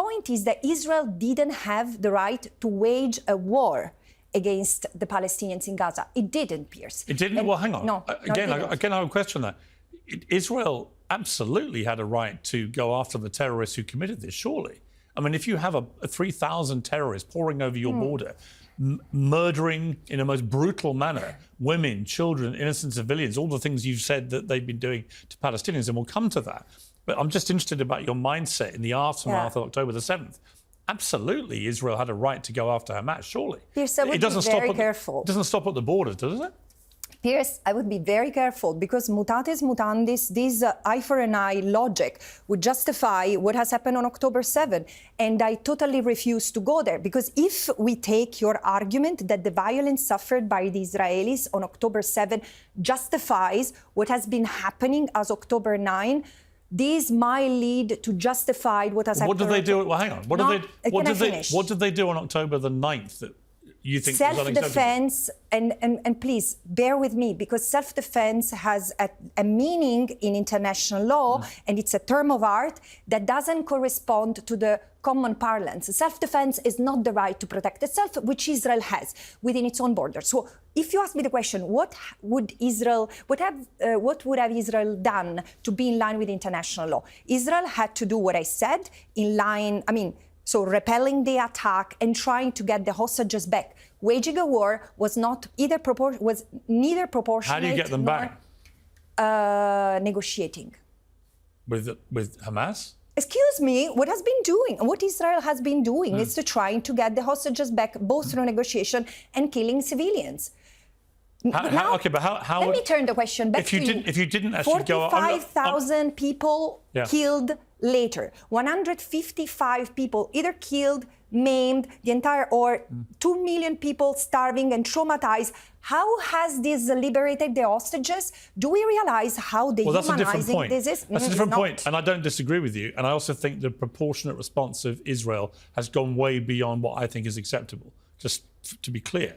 point is that Israel didn't have the right to wage a war against the Palestinians in Gaza. It didn't, Piers. It didn't? Well, hang on. No, again, I have a question there. Israel absolutely had a right to go after the terrorists who committed this, surely. I mean, if you have a 3,000 terrorists pouring over your border, murdering in a most brutal manner women, children, innocent civilians, all the things you've said that they've been doing to Palestinians, and we'll come to that. But I'm just interested about your mindset in the aftermath of October the 7th. Absolutely, Israel had a right to go after Hamas, surely. Piers, I would be very careful. It doesn't stop at the border, does it? Piers, I would be very careful, because mutatis mutandis, this eye for an eye logic would justify what has happened on October 7. And I totally refuse to go there, because if we take your argument that the violence suffered by the Israelis on October 7 justifies what has been happening as October 9, this might lead to justify what has happened. What did they do? Well, hang on. What did they do on October the 9th that you think self-defense, and please bear with me, because self-defense has a meaning in international law, and it's a term of art that doesn't correspond to the common parlance. Self-defense is not the right to protect itself, which Israel has within its own borders. So if you ask me the question, what would have Israel done to be in line with international law? Israel had to do what I said, in line, so repelling the attack and trying to get the hostages back. Waging a war was neither proportionate. How do you get them back? Negotiating. With Hamas? Excuse me, what Israel has been doing is to trying to get the hostages back, both through negotiation and killing civilians. Let me turn the question back to you. If you didn't actually go... 45,000 people killed later. 155 people either killed, maimed, or 2 million people starving and traumatized. How has this liberated the hostages? Do we realize how dehumanizing this is? That's a different point, and I don't disagree with you. And I also think the proportionate response of Israel has gone way beyond what I think is acceptable, just to be clear.